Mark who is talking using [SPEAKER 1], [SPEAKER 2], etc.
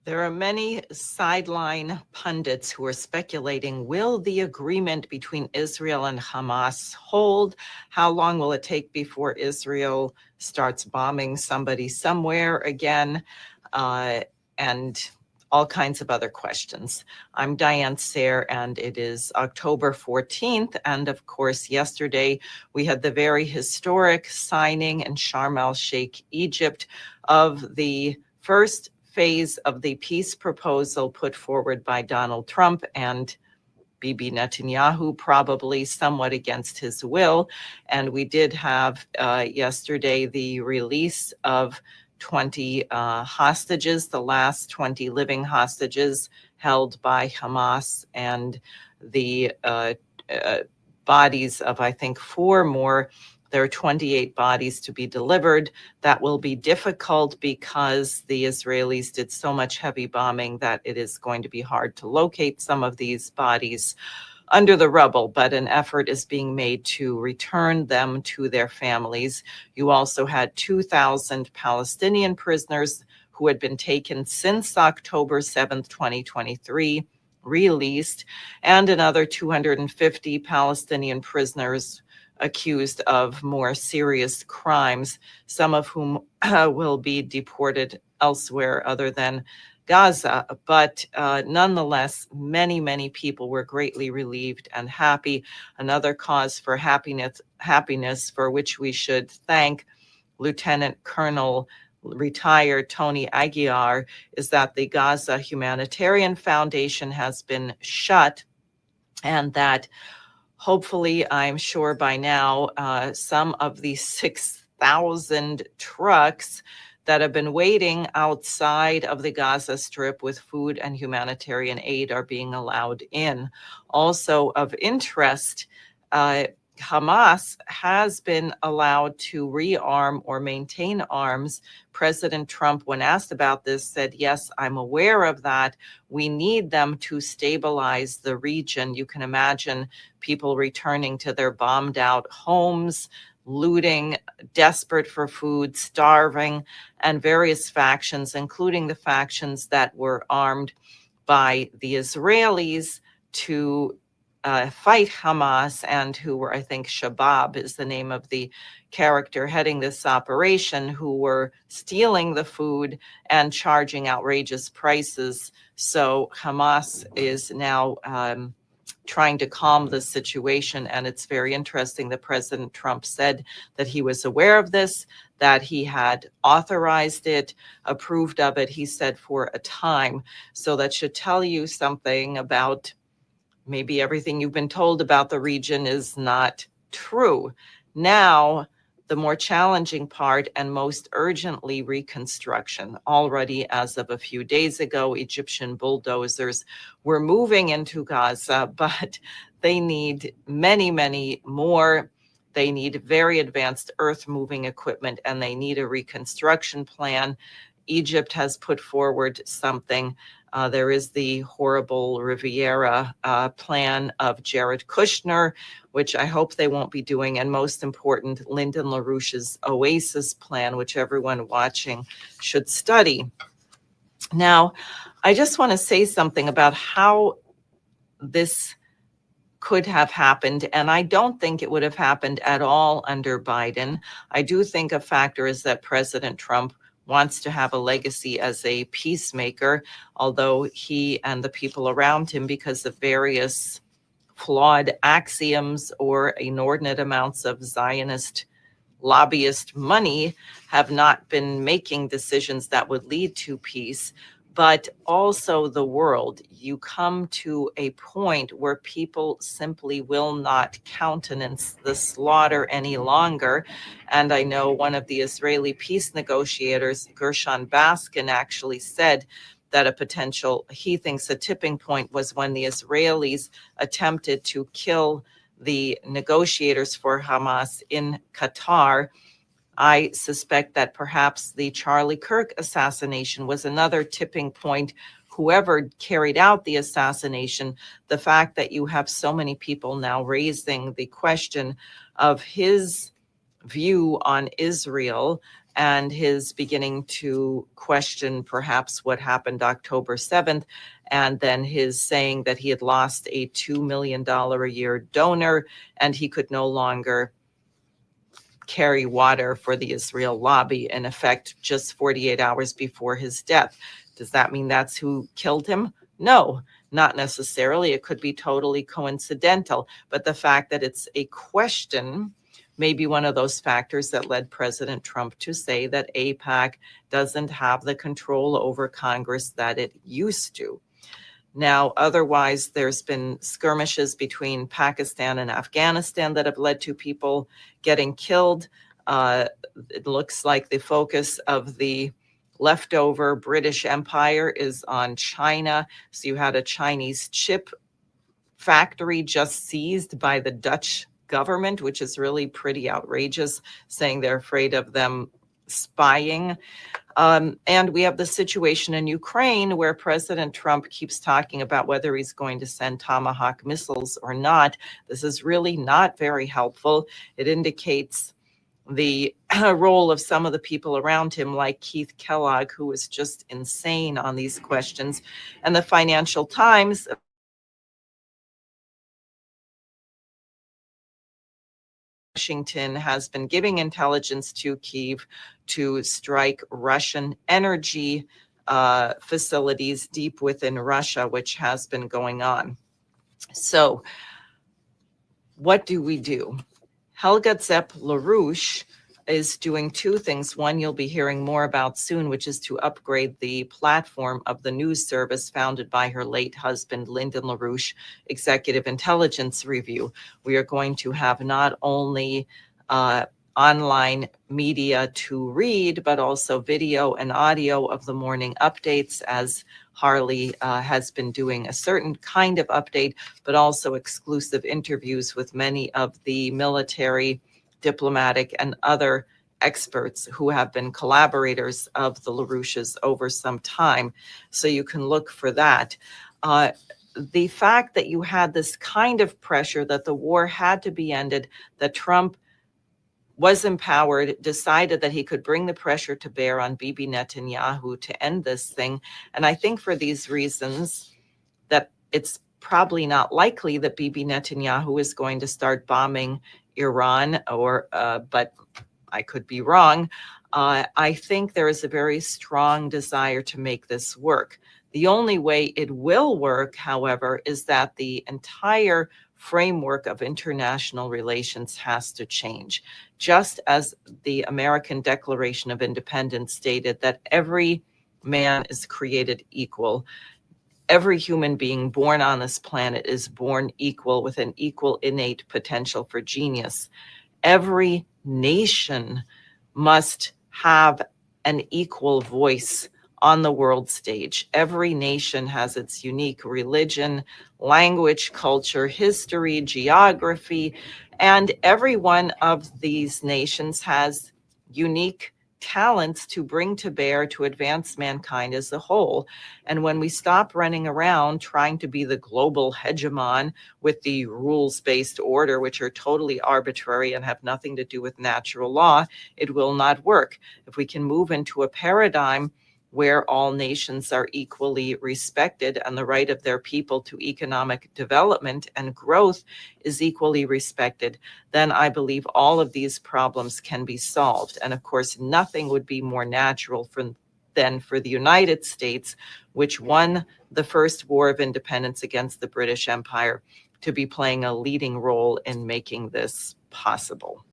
[SPEAKER 1] There are many sideline pundits who are speculating, will the agreement between Israel and Hamas hold? How long will it take before Israel starts bombing somebody somewhere again? And all kinds of other questions. I'm Diane Sare, and it is October 14th. And of course, yesterday we had the very historic signing in Sharm el-Sheikh, Egypt, of the first phase of the peace proposal put forward by Donald Trump and Bibi Netanyahu, probably somewhat against his will. And we did have yesterday the release of 20 hostages, the last 20 living hostages held by Hamas, and the bodies of, I think, 4 more. There are 28 bodies to be delivered. That will be difficult because the Israelis did so much heavy bombing that it is going to be hard to locate some of these bodies under the rubble, but an effort is being made to return them to their families. You also had 2,000 Palestinian prisoners who had been taken since October 7th, 2023, released, and another 250 Palestinian prisoners accused of more serious crimes, some of whom will be deported elsewhere other than Gaza. But nonetheless, many people were greatly relieved and happy. Another cause for happiness for which we should thank Lieutenant Colonel retired Tony Aguiar is that the Gaza Humanitarian Foundation has been shut, and that hopefully, I'm sure by now, some of the 6,000 trucks that have been waiting outside of the Gaza Strip with food and humanitarian aid are being allowed in. Also of interest, Hamas has been allowed to rearm or maintain arms. President Trump, when asked about this, said, yes, I'm aware of that. We need them to stabilize the region. You can imagine people returning to their bombed out homes, looting, desperate for food, starving, and various factions, including the factions that were armed by the Israelis to fight Hamas, and who were, I think, Shabab is the name of the character heading this operation, who were stealing the food and charging outrageous prices. So Hamas is now trying to calm the situation. And it's very interesting that President Trump said that he was aware of this, that he had authorized it, approved of it, he said, for a time. So that should tell you something about maybe everything you've been told about the region is not true. Now, the more challenging part, and most urgently, reconstruction. Already, as of a few days ago, Egyptian bulldozers were moving into Gaza, but they need many more. They need very advanced earth-moving equipment, and they need a reconstruction plan. Egypt has put forward something. There is the horrible Riviera plan of Jared Kushner, which I hope they won't be doing. And most important, Lyndon LaRouche's Oasis plan, which everyone watching should study. Now, I just want to say something about how this could have happened. And I don't think it would have happened at all under Biden. I do think a factor is that President Trump wants to have a legacy as a peacemaker, although he and the people around him, because of various flawed axioms or inordinate amounts of Zionist lobbyist money, have not been making decisions that would lead to peace. But also the world, you come to a point where people simply will not countenance the slaughter any longer. And I know one of the Israeli peace negotiators, Gershon Baskin, actually said that he thinks a tipping point was when the Israelis attempted to kill the negotiators for Hamas in Qatar. I suspect that perhaps the Charlie Kirk assassination was another tipping point. Whoever carried out the assassination, the fact that you have so many people now raising the question of his view on Israel and his beginning to question perhaps what happened October 7th, and then his saying that he had lost a $2 million a year donor and he could no longer carry water for the Israel lobby, in effect, just 48 hours before his death. Does that mean that's who killed him? No, not necessarily. It could be totally coincidental, but the fact that it's a question may be one of those factors that led President Trump to say that AIPAC doesn't have the control over Congress that it used to. Now, otherwise, there's been skirmishes between Pakistan and Afghanistan that have led to people getting killed. It looks like the focus of the leftover British Empire is on China. So you had a Chinese chip factory just seized by the Dutch government, which is really pretty outrageous, saying they're afraid of them spying. And we have the situation in Ukraine where President Trump keeps talking about whether he's going to send Tomahawk missiles or not. This is really not very helpful. It indicates the role of some of the people around him, like Keith Kellogg, who is just insane on these questions. And the Financial Times, Washington has been giving intelligence to Kyiv to strike Russian energy facilities deep within Russia, which has been going on. So what do we do? Helga Zepp-LaRouche is doing two things. One you'll be hearing more about soon, which is to upgrade the platform of the news service founded by her late husband, Lyndon LaRouche, Executive Intelligence Review. We are going to have not only online media to read, but also video and audio of the morning updates, as Harley has been doing a certain kind of update, but also exclusive interviews with many of the military, diplomatic, and other experts who have been collaborators of the LaRouches over some time. So you can look for that. The fact that you had this kind of pressure that the war had to be ended, that Trump was empowered, decided that he could bring the pressure to bear on Bibi Netanyahu to end this thing. And I think for these reasons that it's probably not likely that Bibi Netanyahu is going to start bombing Iran, but I could be wrong. I think there is a very strong desire to make this work. The only way it will work, however, is that the entire framework of international relations has to change. Just as the American Declaration of Independence stated that every man is created equal, every human being born on this planet is born equal with an equal innate potential for genius. Every nation must have an equal voice on the world stage. Every nation has its unique religion, language, culture, history, geography, and every one of these nations has unique talents to bring to bear to advance mankind as a whole. And when we stop running around trying to be the global hegemon with the rules-based order, which are totally arbitrary and have nothing to do with natural law, it will not work. If we can move into a paradigm where all nations are equally respected and the right of their people to economic development and growth is equally respected, then I believe all of these problems can be solved. And of course, nothing would be more natural than for the United States, which won the first war of independence against the British Empire, to be playing a leading role in making this possible.